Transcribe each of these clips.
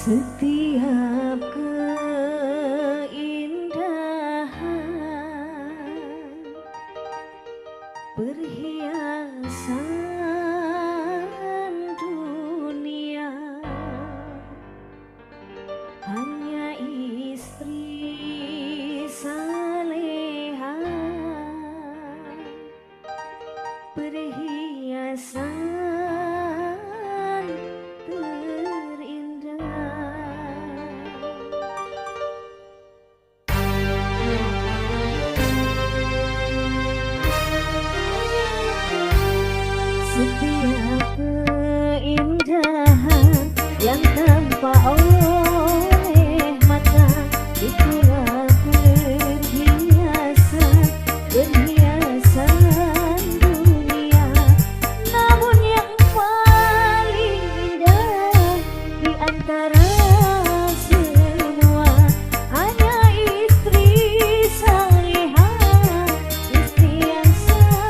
Setiap keindahan perhiasan dunia hanya istri saleha, perhiasan setiap keindahan yang tampak oleh mata itulah perhiasan, perhiasan dunia. Namun yang paling indah di antara semua hanya istri saleha, istri yang saleha.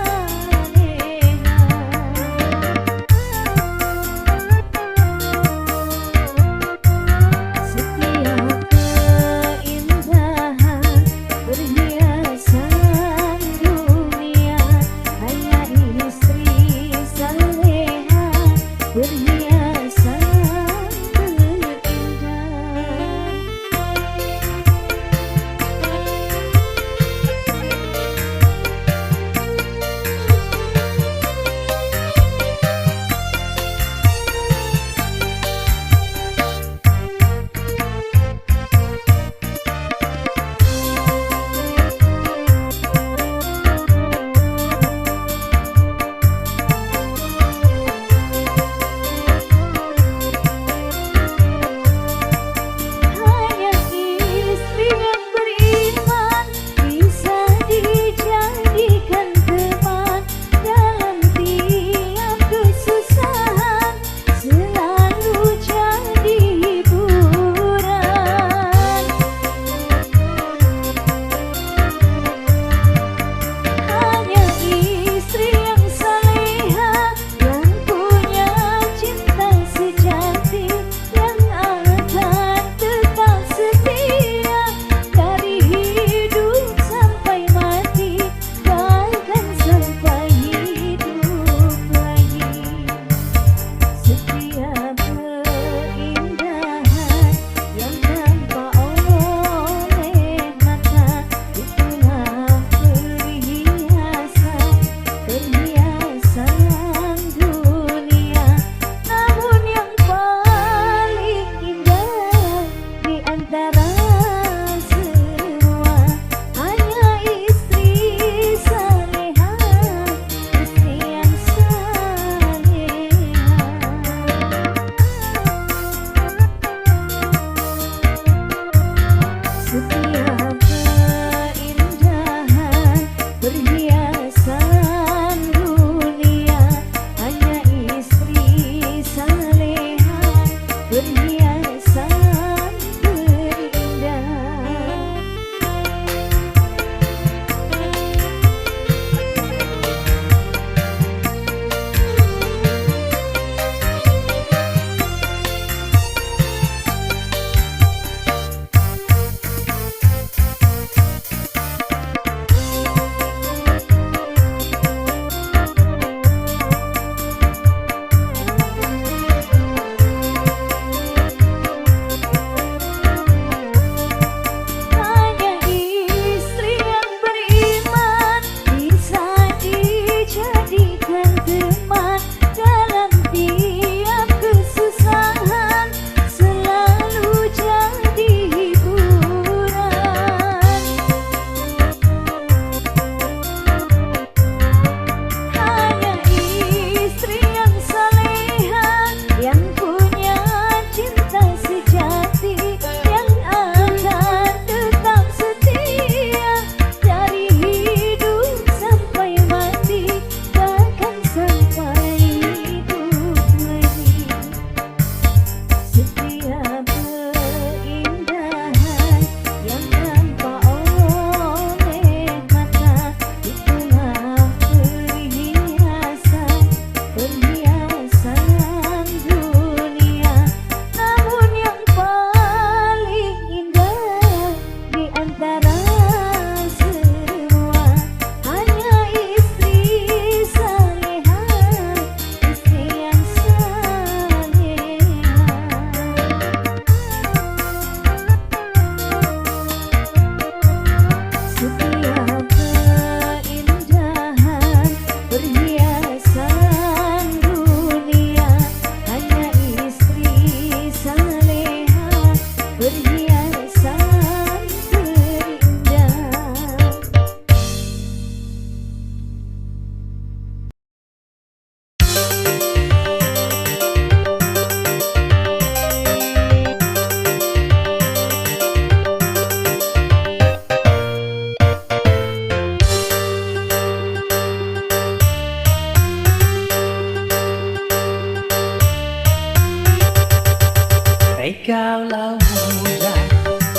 Kaulah muda,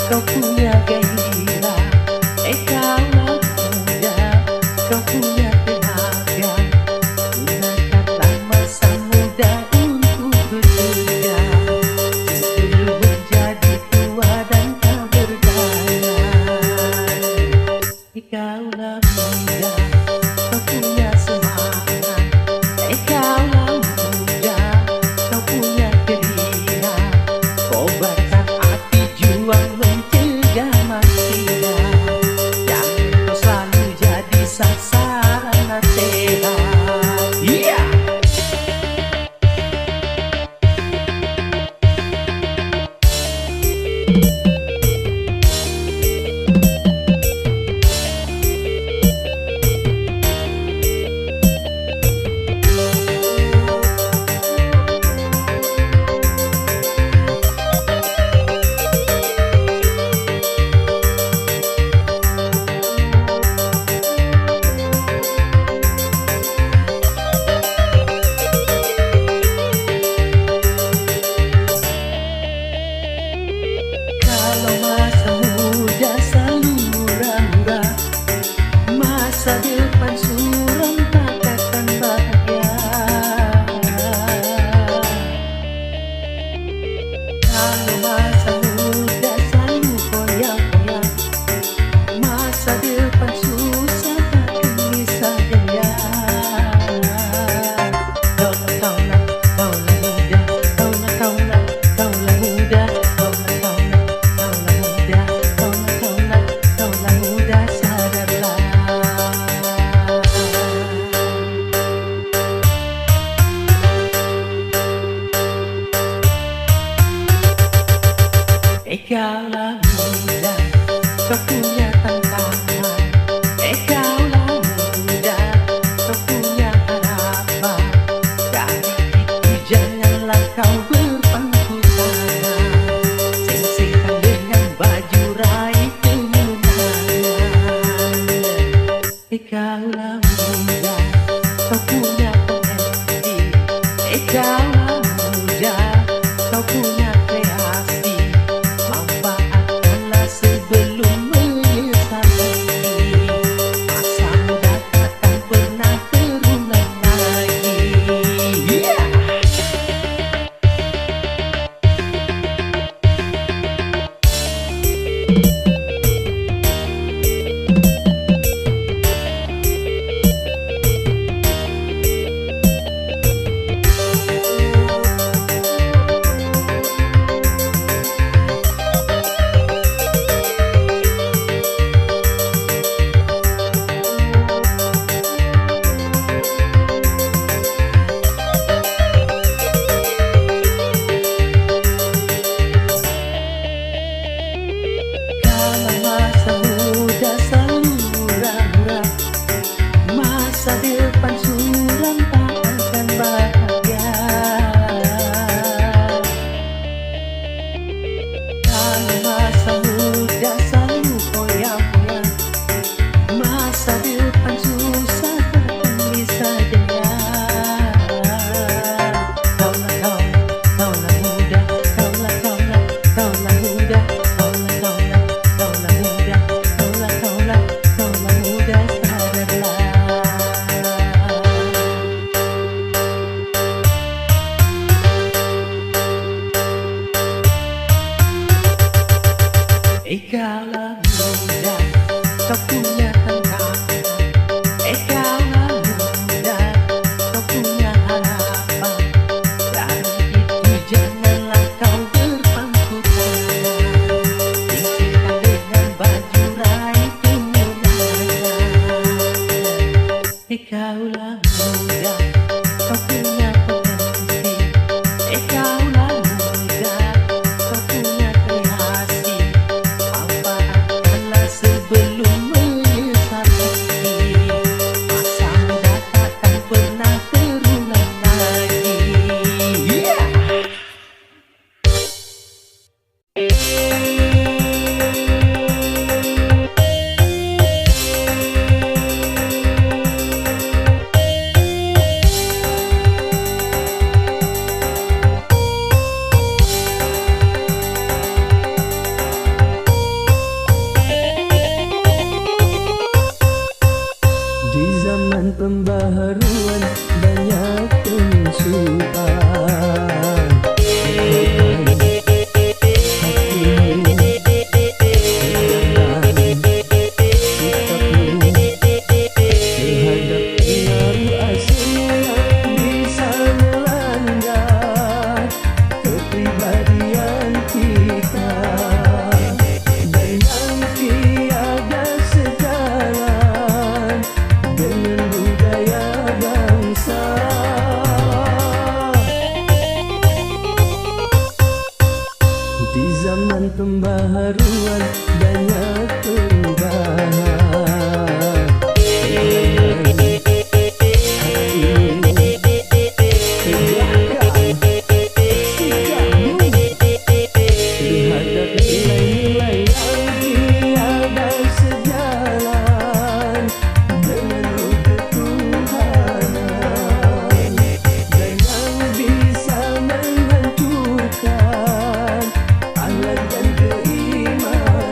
kau punya gairah. Kaulah muda, kau punya tenaga. Gunakanlah masa muda untuk bekerja, sebelum menjadi tua dan tak berdaya. Kaulah muda, kau punya semangat. Kaulah muda, kau punya keringat. Kobarkan hati, juang mencegah maksiat. Jangan kau selalu jadi sasaran nasihat. Yeah! Kalau masa muda selalu murah-murah, masa depan suram takkan bahagia. Kalau masa muda selalu goyang-goyang, masa depan susah takkan bisa jaya. Kaulah muda, kaulah muda, kaulah muda, sadarlah. Kaulah muda, kau punya tantangan. Kaulah muda, kau punya harapan. Dari itu janganlah kau berpangku tangan, seng-sengkan dengan baju raih kemenangan. Kaulah muda, kau punya potensi. Kaulah muda, kau punya kreasi. Manfaatkanlah sebelum menyesal nanti. Masa muda takkan pernah terulang lagi. Yeah! Kalau masa muda selalu murah-murah, masa depan suram tak akan bahagia. Kalau masa muda selalu goyang-goyang, masa depan susah takkan bisa jaya. Kaulah muda, kaulah muda, kaulah muda, sadarlah. Kaulah muda, kau punya tantangan. Kaulah muda, kau punya harapan. Dari itu janganlah kau berpangku tangan, singkirkan dengan baju raih kemenangan. Kaulah muda, kau punya potensi. Kaulah muda, kau punya kreasi. Manfaatkan zaman pembaharuan banyak perubahan. Terhadap nilai-nilai yang tiada sejalan dengan ketuhanan dan yang bisa menghancurkan akhlak dan keimanan.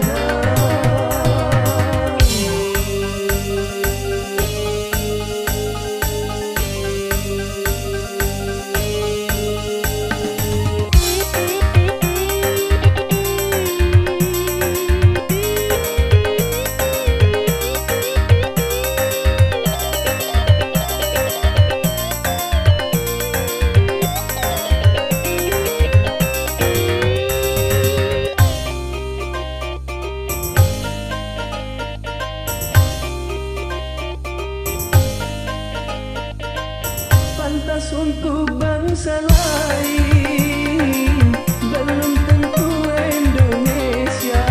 Pantas untuk bangsa lain, belum tentu Indonesia.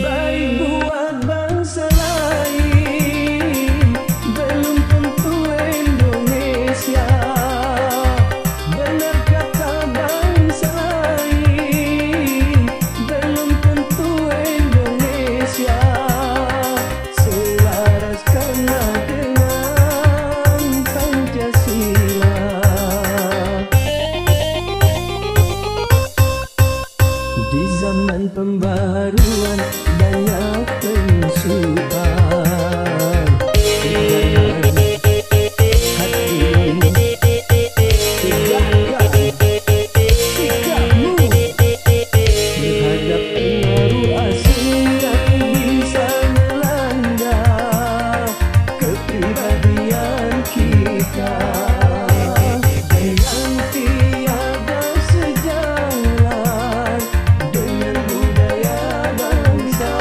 Baik buat bangsa lain, belum tentu Indonesia. Benar kata bangsa lain, belum tentu Indonesia. Karena dengan Pancasila di zaman pembaharuan banyak penyusupan. Terhadap pengaruh asing yang bisa melanda kepribadian kita yang tiada sejalan dengan budaya bangsa.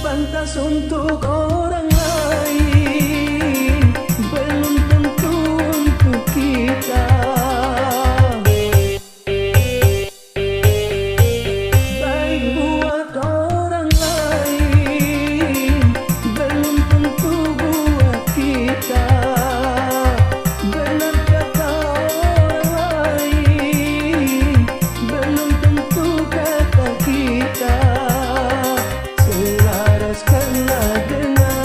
Pantas untuk orang lain, belum tentu untuk kita. Baik buat orang lain, belum tentu buat kita. Benar kata orang lain, belum tentu kata kita. Selaraskanlah dengan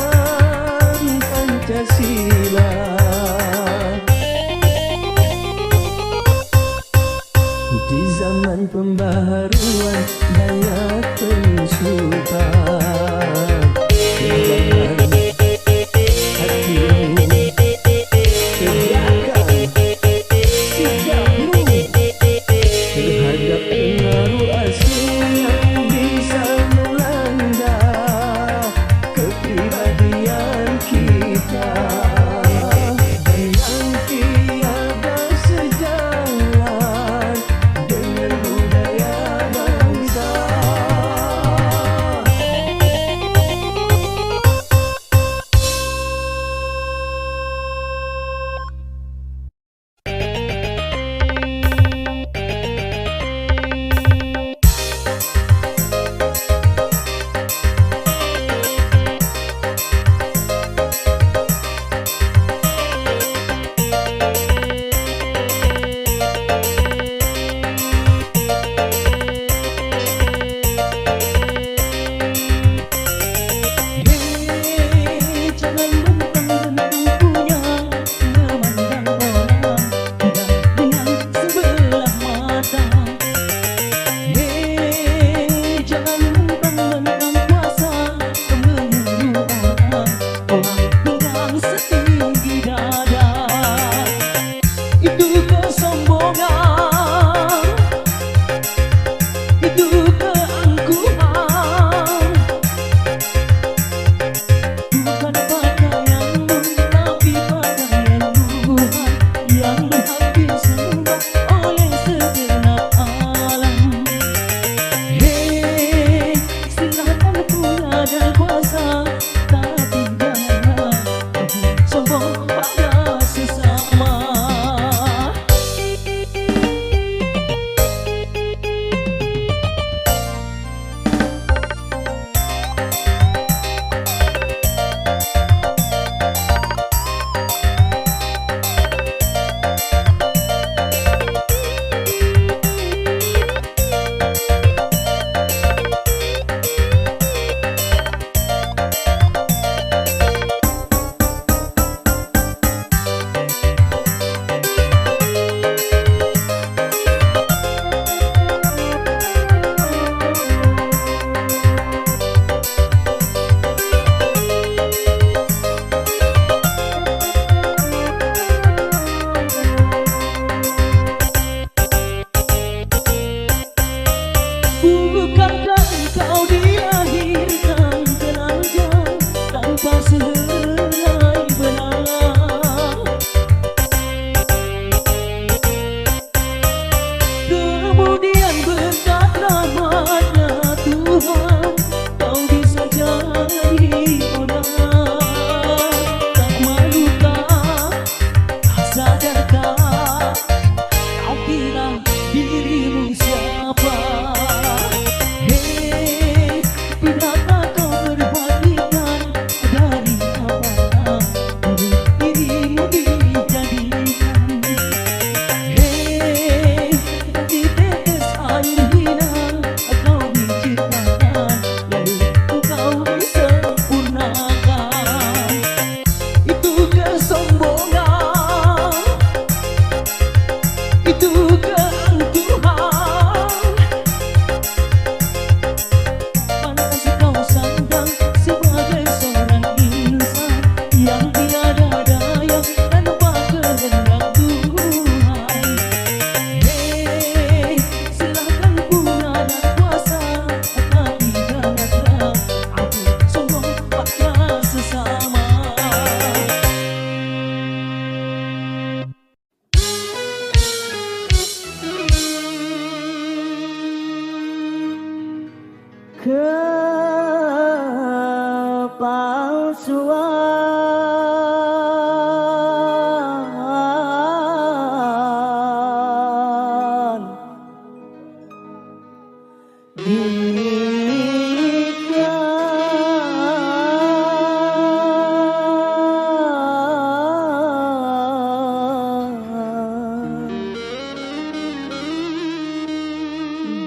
kepalsuan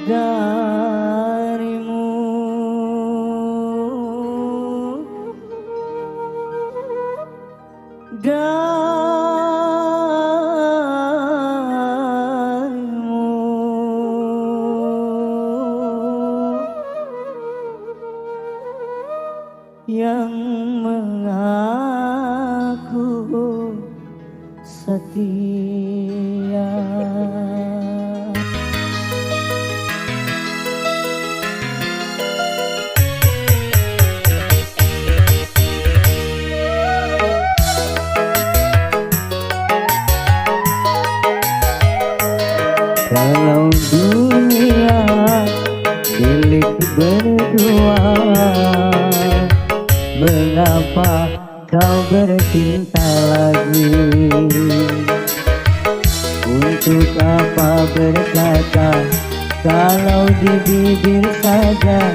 darimu, yang mengaku setia. Kalau dunia milik berdua, mengapa kau bercinta lagi? Untuk apa berkata kalau di bibir saja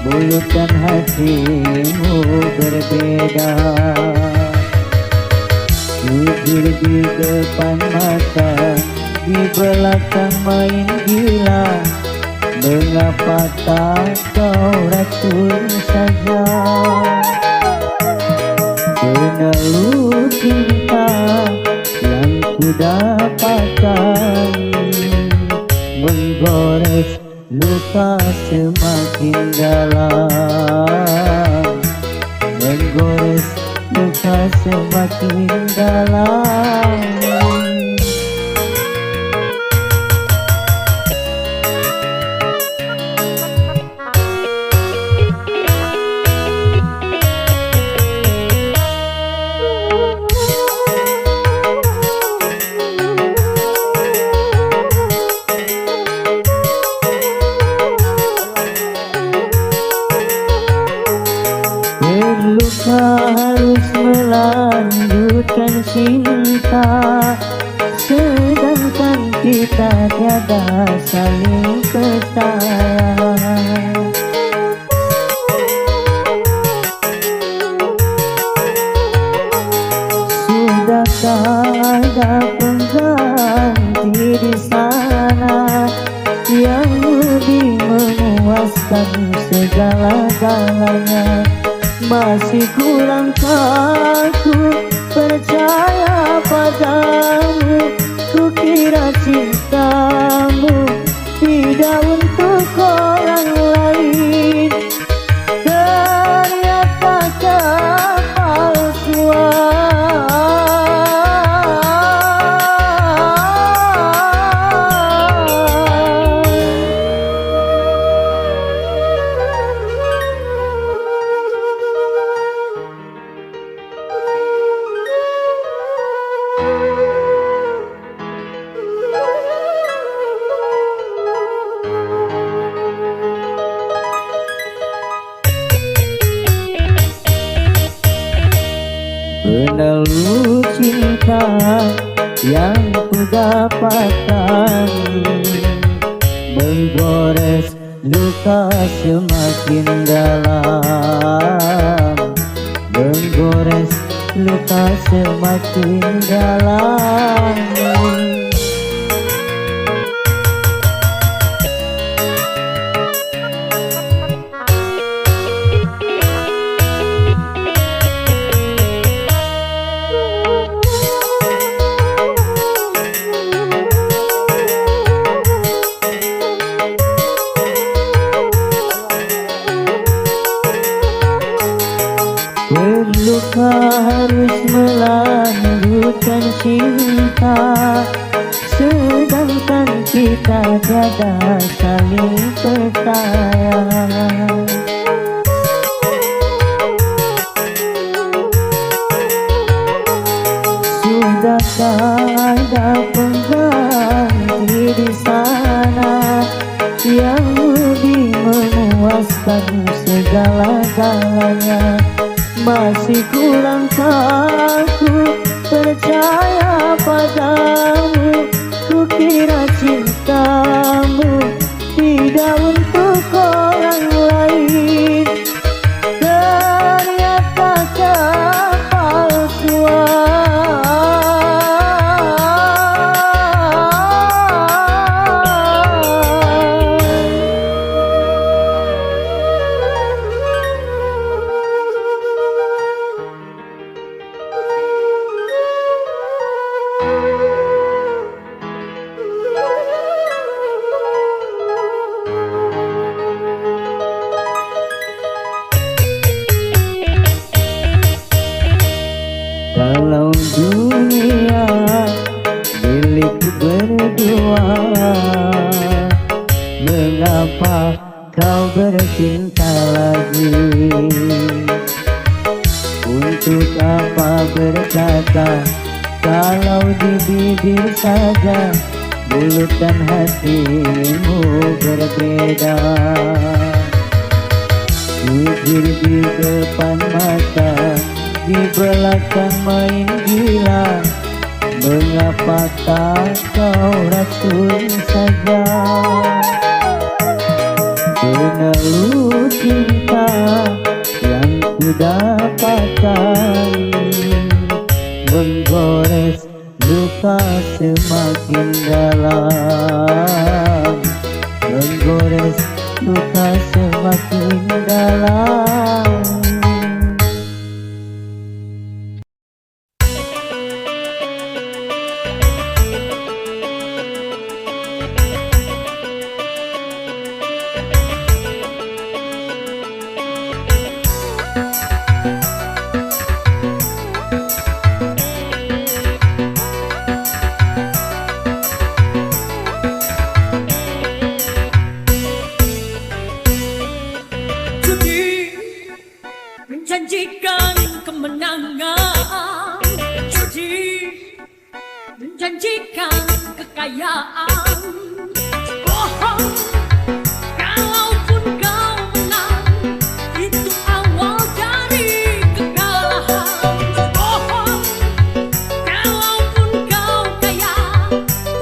mulut dan hatimu berbeda? Jujur di depan mata, di belakang main gila. Mengapa tak kau racun saja? Peneluh cinta yang ku dapatkan menggores luka semakin dalam, menggores luka semakin dalam. Terluka harus melanjutkan cinta, sedangkan kita tiada saling percaya. Sudahkah ada pengganti di sana yang lebih memuaskan segala-galanya? Masih kurangkah ku percaya padamu? Ku kira cintamu tidak untuk orang lain, ternyata kepalsuan. Peneluh cinta yang ku dapatkan menggores luka semakin dalam, menggores luka semakin dalam. Terluka harus melanjutkan cinta, sedangkan kita tiada saling percaya. Sudahkah ada pengganti di sana yang lebih memuaskan segala-galanya? masih kurang takut percaya padamu. Kukira cintamu tidak untuk orang lain, ternyata kalau dunia milik berdua, mengapa kau bercinta lagi? Untuk apa berkata kalau di bibir saja mulut dan hatimu berbeda? Jujur di depan mata, di belakang main gila. Mengapa tak kau rasul saja? Peneluh cinta yang ku dapatkan menggores luka semakin dalam, menggores luka semakin dalam. Menjanjikan kemenangan, judi menjanjikan kekayaan. Bohong, kalaupun kau menang, itu awal dari kekalahan. Bohong, kalaupun kau kaya,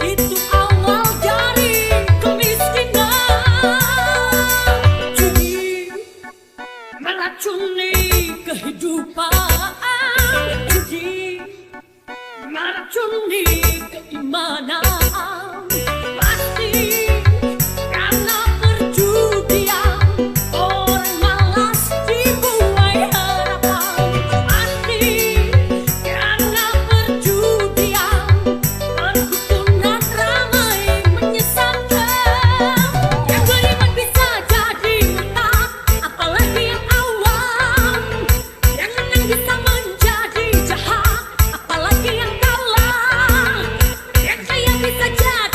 itu awal dari kemiskinan. Judi meracuni kehidupan, judi meracuni keimanan. Pasti karena perjudian orang malas dibuai harapan. Pasti karena perjudian perdukunan ramai menyesatkan. Yang beriman bisa jadi menang, apalagi yang awam. Yang menang bisa menjadi jahat, apalagi yang kalah. Yang kaya bisa jadi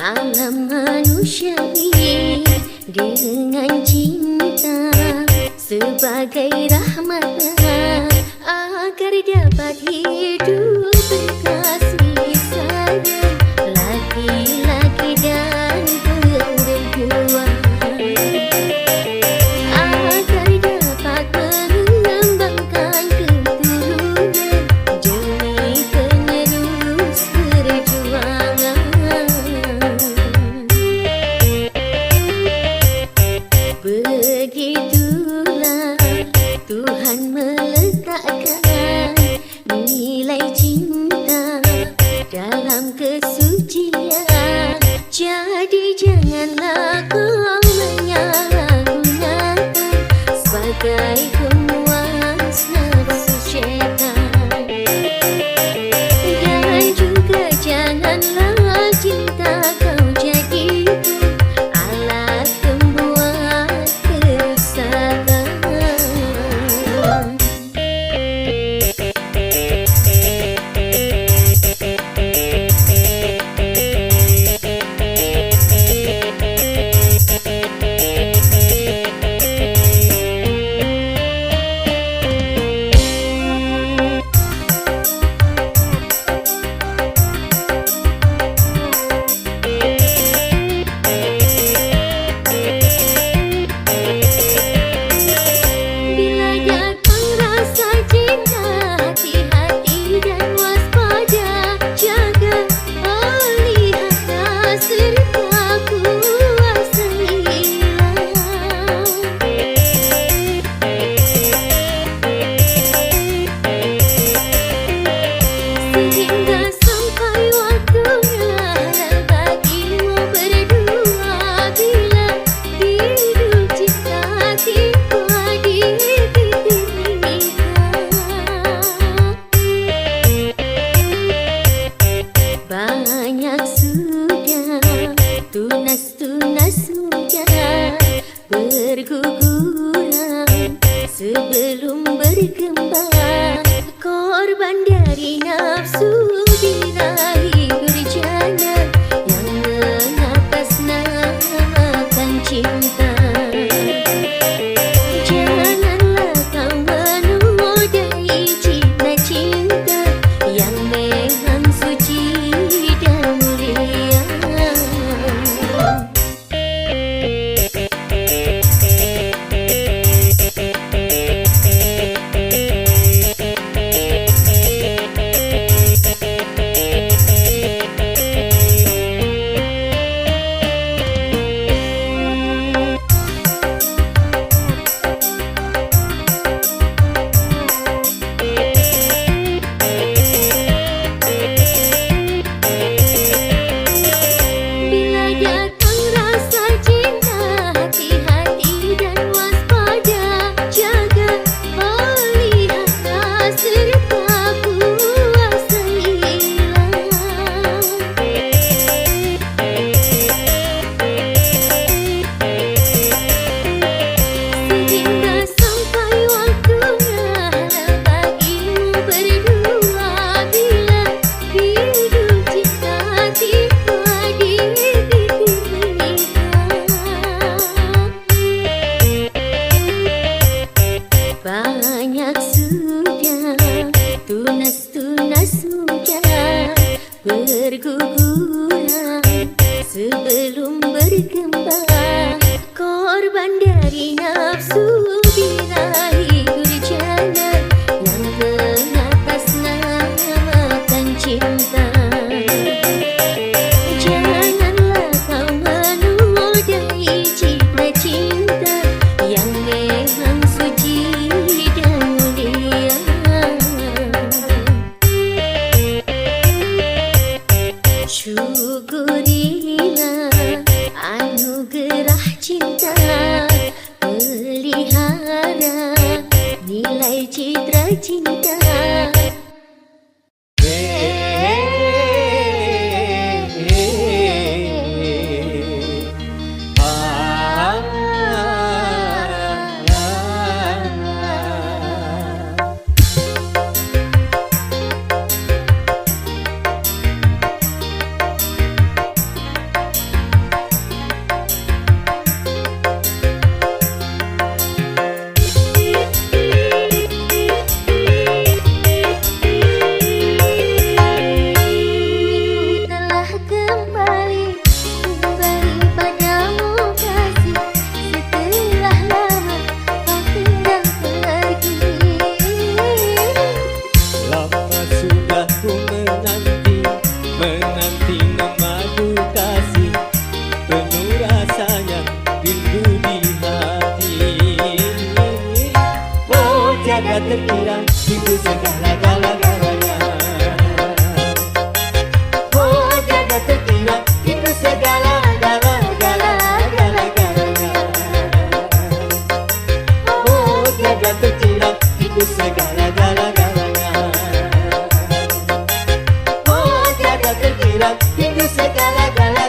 alam manusiawi dengan cinta sebagai rahmatnya agar dapat hidup berkasih sayang laki-laki dan perempuan, agar dapat mengembangkan keturunan demi penerus perjuangan. Begitulah Tuhan meletakkan nilai cinta dalam kesucian. Jadi janganlah kau menyalahgunakan sebagai pemuas nafsu syaitan. Dan juga janganlah cinta kau jadikan alat pembuat kerusakan. Bila datang rasa cinta, hati-hati dan waspada, jaga lihatlah serta kuasailah, sehingga sampai waktunya halal bagimu berdua. Bila hidup cinta tiba di titik nikah, banyak sudah tunas-tunas sudah berguguran sebelum berkembang, korban dari nafsu birahi berjana yang mengatasnamakan cinta. Janganlah kau menodai cinta-cinta yang memang suci dan mulia. Bila datang rasa cinta, hati-hati dan waspada, jaga lihatlah serta kuasailah, sehingga sampai waktunya halal bagimu berdua. Bila hidup cinta tiba di titik nikah, banyak sudah tunas-tunas sudah berguguran sebelum berkembang, korban dari nafsu birahi berjana yang mengatasnamakan cinta. Janganlah kau menodai cinta-cinta yang memang suci dan mulia. Syukurilah anugerah cinta, melihat segala-galanya. Oh tiada terkira itu segala-galanya. Oh tiada terkira itu segala-galanya. Oh tiada terkira itu segala-galanya.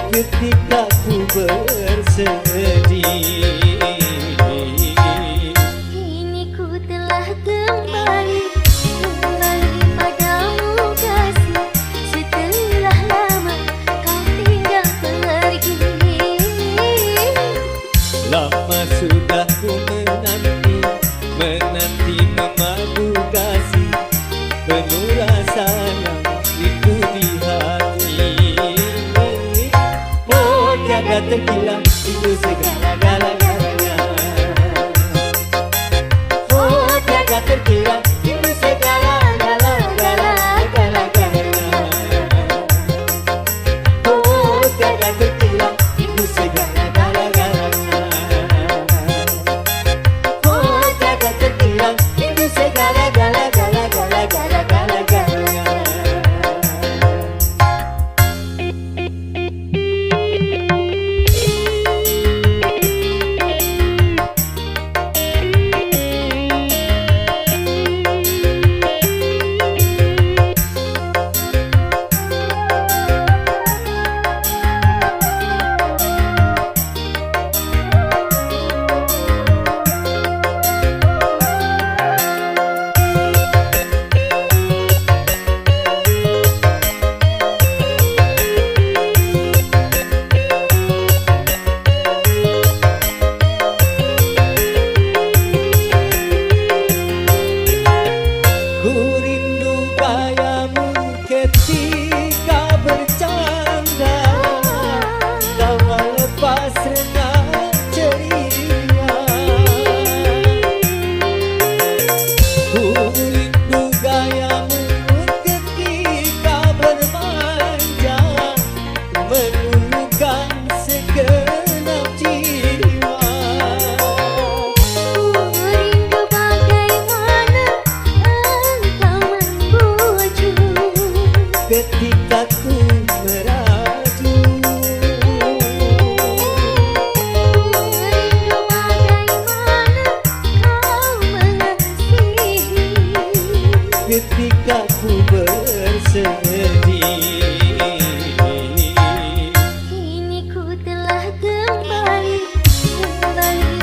Ketika ku bersedih, kini ku telah kembali padamu kasih. Setelah lama kau tinggal pergi. lama sudah ku menanti memadu kasih, penuh rasa yang itu di hati. Oh tiada terhilang itu segala-galanya. Oh tiada terhilang itu segala-galanya. Oh tiada terhilang itu segala-galanya. Oh tiada terhilang itu segala-galanya. ketika ku bersedih. Kini ku telah kembali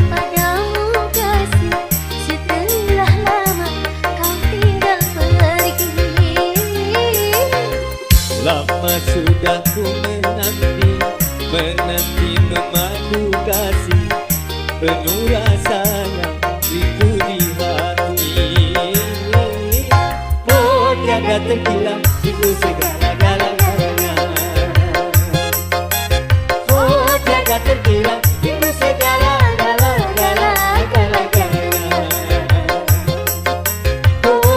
padamu kasih. Setelah lama kau tinggal pergi. Lama sudah ku menanti memadu kasih, penuh rasa yang itu di hati. Oh tiada terhilang itu segala-galanya. Oh tiada terhilang itu segala-galanya. Oh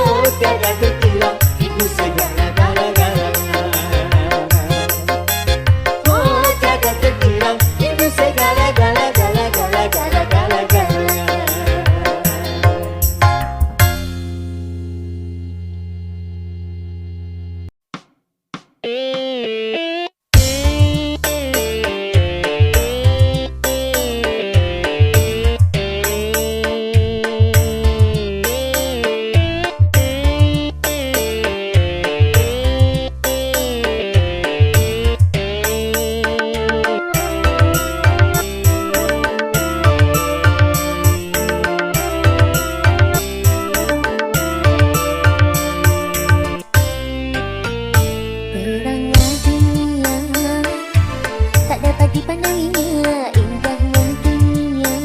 dapat dipandangnya indah yang dunia,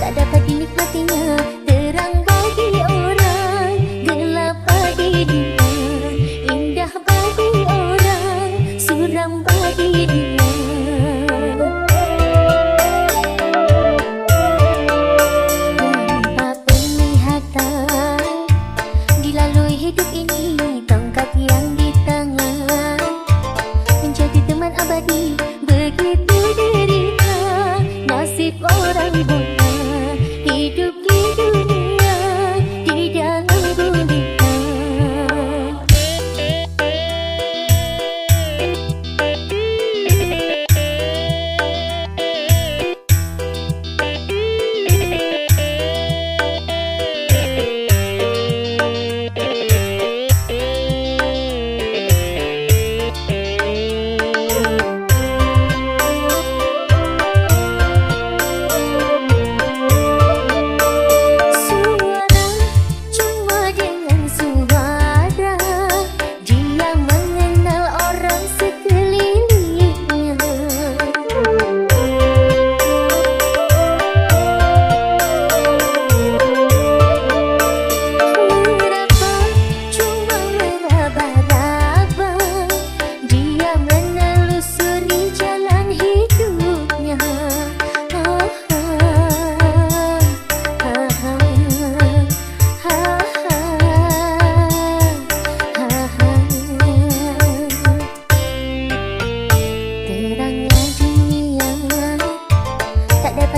tak dapat dinikmatinya terang bagi orang, gelap bagi dia, indah bagi orang, suram bagi dia. Tanpa penglihatan dilalui hidup ini, tongkat yang di tangan menjadi teman abadi, begitu derita nasib orang buta, hidup di dunia di dalam gulita.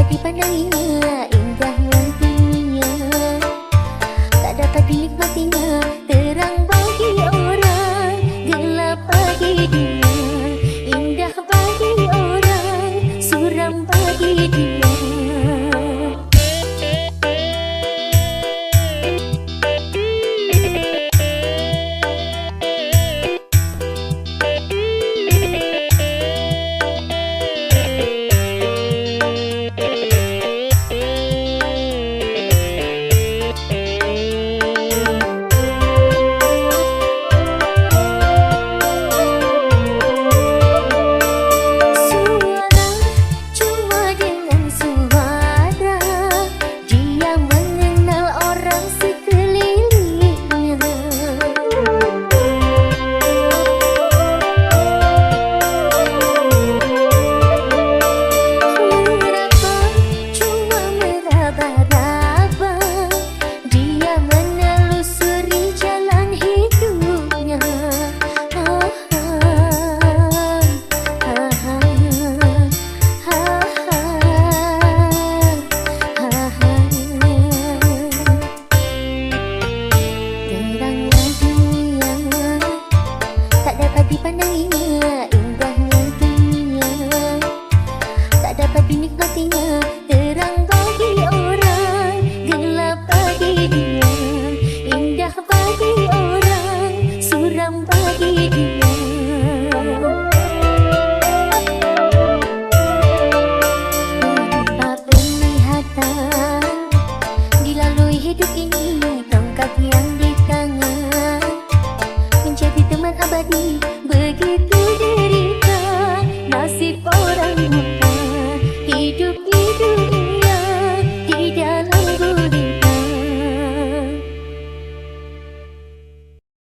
Dipandanginya indah yang dunia, tak dapat dinikmatinya terang bagi orang, gelap bagi dia, indah bagi orang, suram bagi dia. Dipandanginya indah yang dunia, tak dapat dinikmatinya terang bagi orang, gelap bagi dia, indah bagi orang, suram bagi dia. Tanpa penglihatan dilalui hidup ini, tongkat yang di tangan menjadi teman abadi, begitu